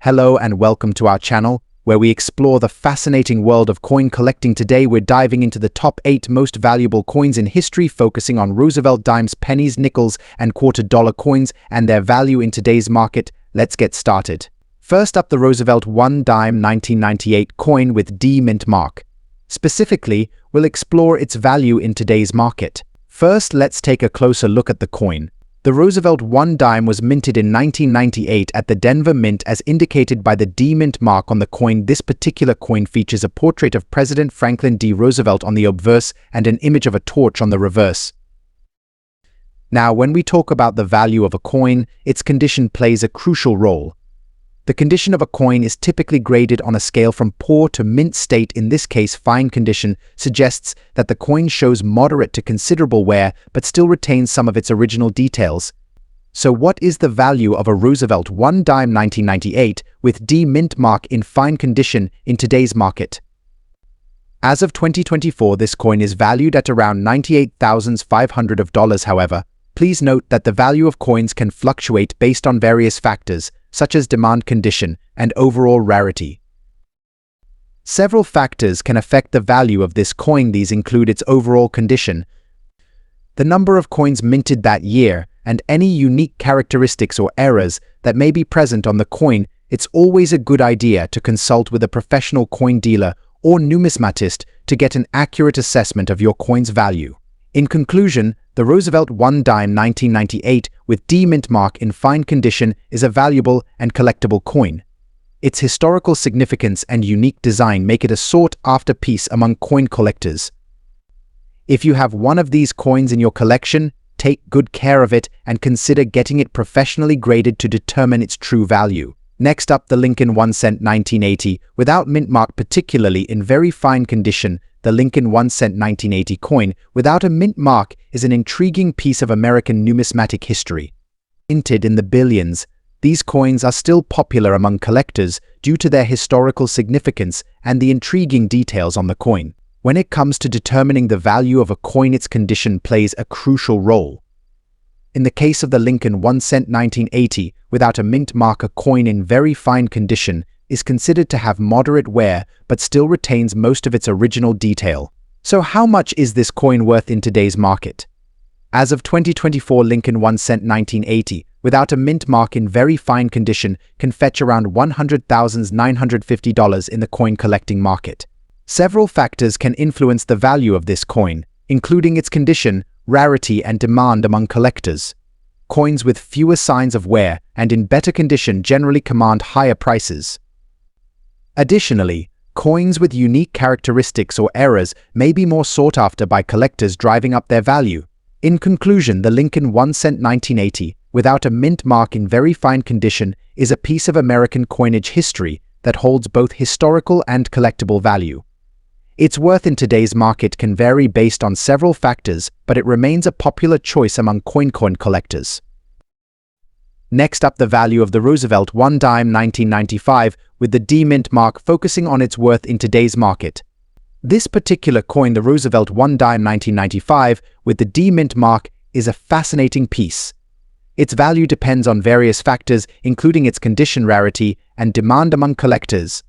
Hello and welcome to our channel, where we explore the fascinating world of coin collecting. Today we're diving into the top 8 most valuable coins in history, focusing on Roosevelt dimes, pennies, nickels, and quarter-dollar coins and their value in today's market. Let's get started. First up, the Roosevelt 1 dime 1998 coin with D mint mark. Specifically, we'll explore its value in today's market. First, let's take a closer look at the coin. The Roosevelt 1 dime was minted in 1998 at the Denver Mint as indicated by the D mint mark on the coin. This particular coin features a portrait of President Franklin D. Roosevelt on the obverse and an image of a torch on the reverse. Now, when we talk about the value of a coin, its condition plays a crucial role. The condition of a coin is typically graded on a scale from poor to mint state. In this case, fine condition suggests that the coin shows moderate to considerable wear but still retains some of its original details. So what is the value of a Roosevelt 1 dime 1998 with D mint mark in fine condition in today's market? As of 2024, this coin is valued at around $98,500. However, please note that the value of coins can fluctuate based on various factors, such as demand condition and overall rarity. Several factors can affect the value of this coin. These include its overall condition, the number of coins minted that year, and any unique characteristics or errors that may be present on the coin. It's always a good idea to consult with a professional coin dealer or numismatist to get an accurate assessment of your coin's value. In conclusion, the Roosevelt 1 dime 1998 with D mint mark in fine condition is a valuable and collectible coin. Its historical significance and unique design make it a sought-after piece among coin collectors. If you have one of these coins in your collection, take good care of it and consider getting it professionally graded to determine its true value. Next up, the Lincoln 1 cent 1980 without mint mark, particularly in very fine condition. The Lincoln 1 cent 1980 coin without a mint mark is an intriguing piece of American numismatic history. Minted in the billions, these coins are still popular among collectors due to their historical significance and the intriguing details on the coin. When it comes to determining the value of a coin, its condition plays a crucial role. In the case of the Lincoln 1 cent 1980 without a mint mark, a coin in very fine condition is considered to have moderate wear but still retains most of its original detail. So how much is this coin worth in today's market? As of 2024, Lincoln 1 cent 1980 without a mint mark in very fine condition can fetch around $100,950 in the coin collecting market. Several factors can influence the value of this coin, including its condition, rarity, and demand among collectors. Coins with fewer signs of wear and in better condition generally command higher prices. Additionally, coins with unique characteristics or errors may be more sought after by collectors, driving up their value. In conclusion, the Lincoln 1 cent 1980 without a mint mark in very fine condition is a piece of American coinage history that holds both historical and collectible value. Its worth in today's market can vary based on several factors, but it remains a popular choice among coin collectors. Next up, the value of the Roosevelt 1 dime 1995 with the D mint mark, focusing on its worth in today's market. This particular coin, the Roosevelt 1 dime 1995 with the D mint mark, is a fascinating piece. Its value depends on various factors, including its condition, rarity, and demand among collectors.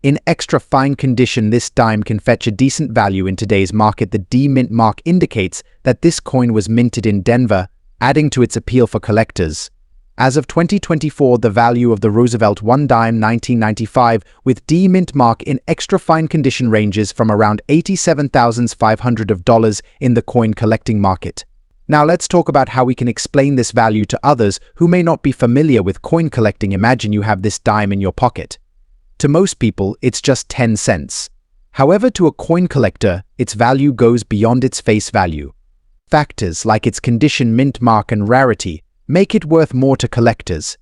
In extra fine condition, this dime can fetch a decent value in today's market. The D mint mark indicates that this coin was minted in Denver, adding to its appeal for collectors. As of 2024, the value of the Roosevelt 1 dime 1995 with D mint mark in extra fine condition ranges from around $87,500 in the coin collecting market. Now let's talk about how we can explain this value to others who may not be familiar with coin collecting. Imagine you have this dime in your pocket. To most people, it's just 10 cents. However, to a coin collector, its value goes beyond its face value. Factors like its condition, mint mark, and rarity make it worth more to collectors.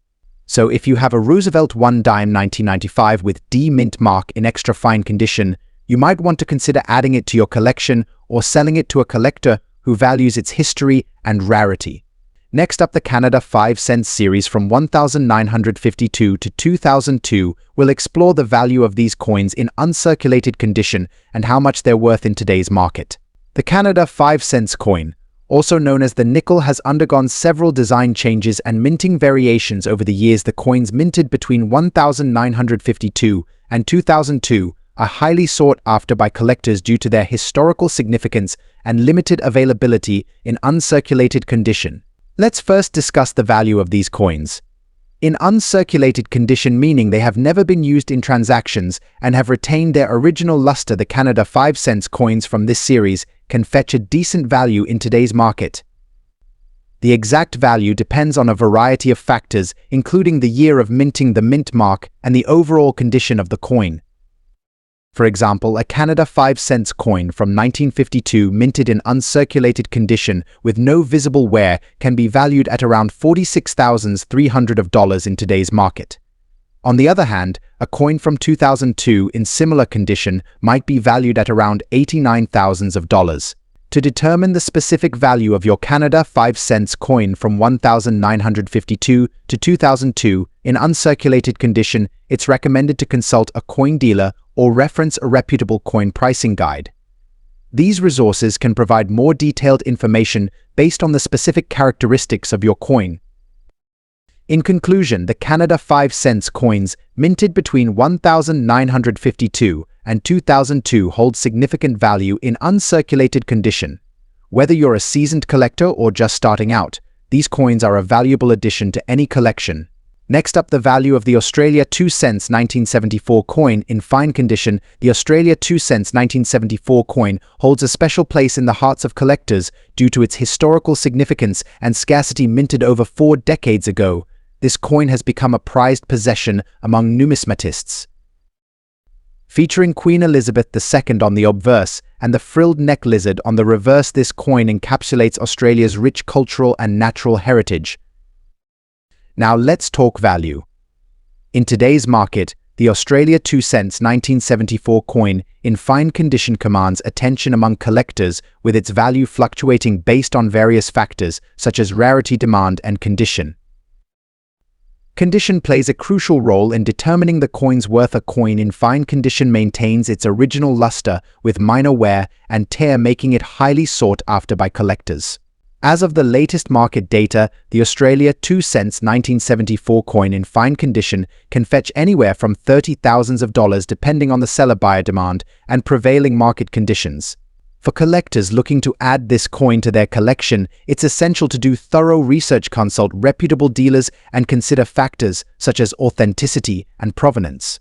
So if you have a Roosevelt 1 dime 1995 with D mint mark in extra fine condition, you might want to consider adding it to your collection or selling it to a collector who values its history and rarity. Next up, the Canada 5 cent series from 1952 to 2002 will explore the value of these coins in uncirculated condition and how much they're worth in today's market. The Canada 5 cents coin, Also known as the nickel, has undergone several design changes and minting variations over the years. The coins minted between 1952 and 2002 are highly sought after by collectors due to their historical significance and limited availability in uncirculated condition. Let's first discuss the value of these coins. In uncirculated condition, meaning they have never been used in transactions and have retained their original luster, the Canada 5 cents coins from this series can fetch a decent value in today's market. The exact value depends on a variety of factors, including the year of minting, the mint mark, and the overall condition of the coin. For example, a Canada 5 cents coin from 1952 minted in uncirculated condition with no visible wear can be valued at around $46,300 in today's market. On the other hand, a coin from 2002 in similar condition might be valued at around $89,000. To determine the specific value of your Canada 5 cents coin from 1952 to 2002 in uncirculated condition, it's recommended to consult a coin dealer or reference a reputable coin pricing guide. These resources can provide more detailed information based on the specific characteristics of your coin. In conclusion, the Canada 5 cents coins minted between 1952 and 2002 hold significant value in uncirculated condition. Whether you're a seasoned collector or just starting out, these coins are a valuable addition to any collection. Next up, the value of the Australia 2 cents 1974 coin in fine condition. The Australia 2 cents 1974 coin holds a special place in the hearts of collectors due to its historical significance and scarcity. Minted over 4 decades ago, this coin has become a prized possession among numismatists. Featuring Queen Elizabeth II on the obverse and the frilled neck lizard on the reverse, this coin encapsulates Australia's rich cultural and natural heritage. Now let's talk value. In today's market, the Australia 2 cents 1974 coin in fine condition commands attention among collectors, with its value fluctuating based on various factors such as rarity, demand, and condition. Condition plays a crucial role in determining the coin's worth. A coin in fine condition maintains its original luster with minor wear and tear, making it highly sought after by collectors. As of the latest market data, the Australia 2 cents 1974 coin in fine condition can fetch anywhere from $30,000 depending on the seller-buyer demand and prevailing market conditions. For collectors looking to add this coin to their collection, it's essential to do thorough research, consult reputable dealers, and consider factors such as authenticity and provenance.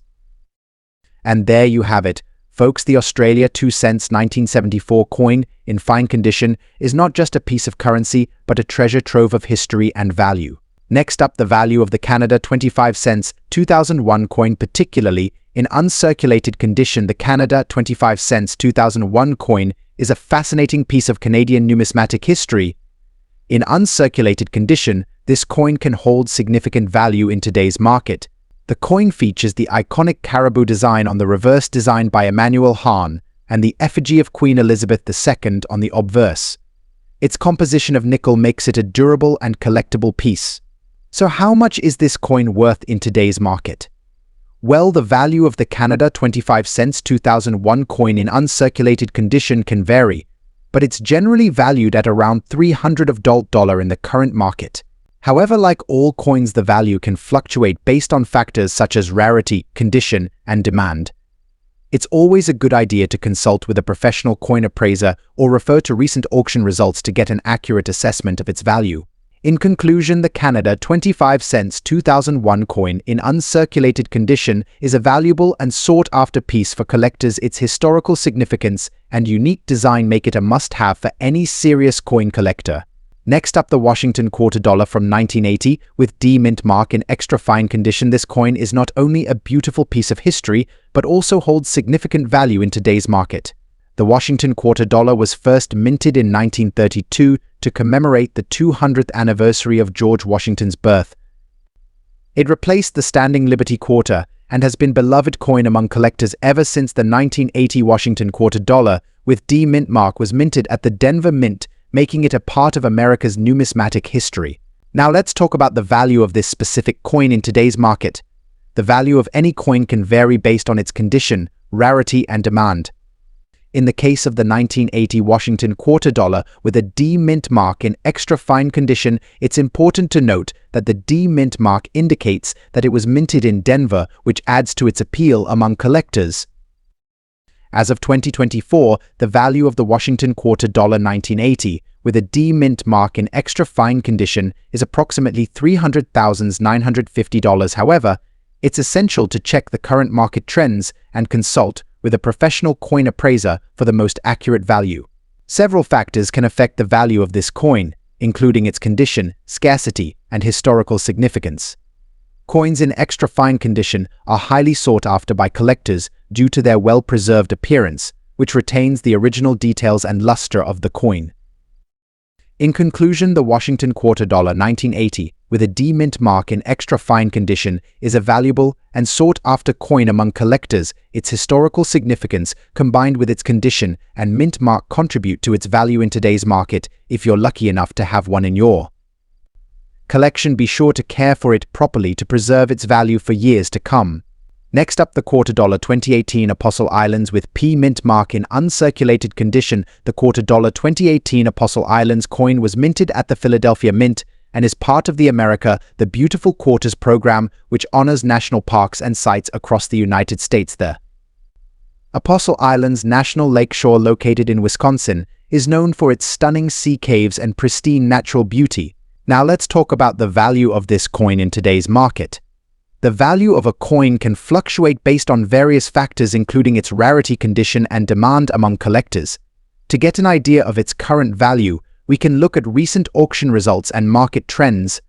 And there you have it, folks. The Australia 2 cents 1974 coin in fine condition is not just a piece of currency, but a treasure trove of history and value. Next up, the value of the Canada 25 cents 2001 coin, particularly in uncirculated condition. The Canada 25 cents 2001 coin is a fascinating piece of Canadian numismatic history. In uncirculated condition, this coin can hold significant value in today's market. The coin features the iconic caribou design on the reverse, designed by Emmanuel Hahn, and the effigy of Queen Elizabeth II on the obverse. Its composition of nickel makes it a durable and collectible piece. So how much is this coin worth in today's market? Well, the value of the Canada 25 cents 2001 coin in uncirculated condition can vary, but it's generally valued at around $300 in the current market. However, like all coins, the value can fluctuate based on factors such as rarity, condition, and demand. It's always a good idea to consult with a professional coin appraiser or refer to recent auction results to get an accurate assessment of its value. In conclusion, the Canada 25 cents 2001 coin in uncirculated condition is a valuable and sought-after piece for collectors. Its historical significance and unique design make it a must-have for any serious coin collector. Next up, the Washington $quarter from 1980 with D mint mark in extra fine condition. This coin is not only a beautiful piece of history, but also holds significant value in today's market. The Washington $quarter was first minted in 1932 to commemorate the 200th anniversary of George Washington's birth. It replaced the standing Liberty quarter and has been a beloved coin among collectors ever since. The 1980 Washington $quarter with D mint mark was minted at the Denver Mint, making it a part of America's numismatic history. Now let's talk about the value of this specific coin in today's market. The value of any coin can vary based on its condition, rarity, and demand. In the case of the 1980 Washington quarter dollar with a D mint mark in extra fine condition, it's important to note that the D mint mark indicates that it was minted in Denver, which adds to its appeal among collectors. As of 2024, the value of the Washington quarter dollar 1980 with a D mint mark in extra fine condition is approximately $300,950. However, it's essential to check the current market trends and consult with a professional coin appraiser for the most accurate value. Several factors can affect the value of this coin, including its condition, scarcity, and historical significance. Coins in extra fine condition are highly sought after by collectors due to their well-preserved appearance, which retains the original details and luster of the coin. In conclusion, the Washington quarter dollar 1980 with a D mint mark in extra fine condition is a valuable and sought-after coin among collectors. Its historical significance combined with its condition and mint mark contribute to its value in today's market if you're lucky enough to have one in your collection. Be sure to care for it properly to preserve its value for years to come. Next up, the quarter dollar 2018 Apostle Islands with P mint mark in uncirculated condition. The quarter dollar 2018 Apostle Islands coin was minted at the Philadelphia Mint and is part of the America the Beautiful Quarters program, which honors national parks and sites across the United States. The Apostle Islands National Lakeshore, located in Wisconsin, is known for its stunning sea caves and pristine natural beauty. Now let's talk about the value of this coin in today's market. The value of a coin can fluctuate based on various factors, including its rarity, condition, and demand among collectors. To get an idea of its current value, we can look at recent auction results and market trends.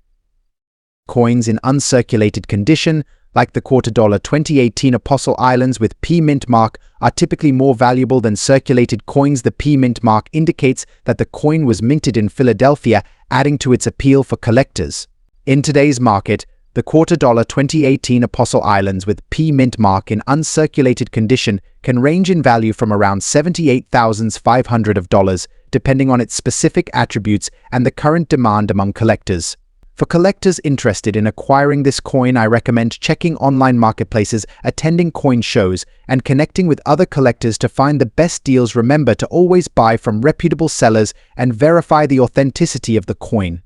Coins in uncirculated condition, like the quarter dollar 2018 Apostle Islands with P mint mark, are typically more valuable than circulated coins. The P mint mark indicates that the coin was minted in Philadelphia, adding to its appeal for collectors. In today's market, the quarter dollar 2018 Apostle Islands with P mint mark in uncirculated condition can range in value from around $78,500, depending on its specific attributes and the current demand among collectors. For collectors interested in acquiring this coin, I recommend checking online marketplaces, attending coin shows, and connecting with other collectors to find the best deals. Remember to always buy from reputable sellers and verify the authenticity of the coin.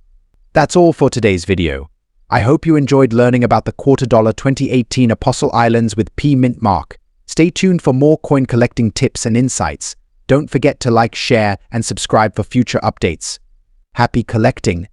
That's all for today's video. I hope you enjoyed learning about the quarter dollar 2018 Apostle Islands with P mint mark. Stay tuned for more coin collecting tips and insights. Don't forget to like, share, and subscribe for future updates. Happy collecting!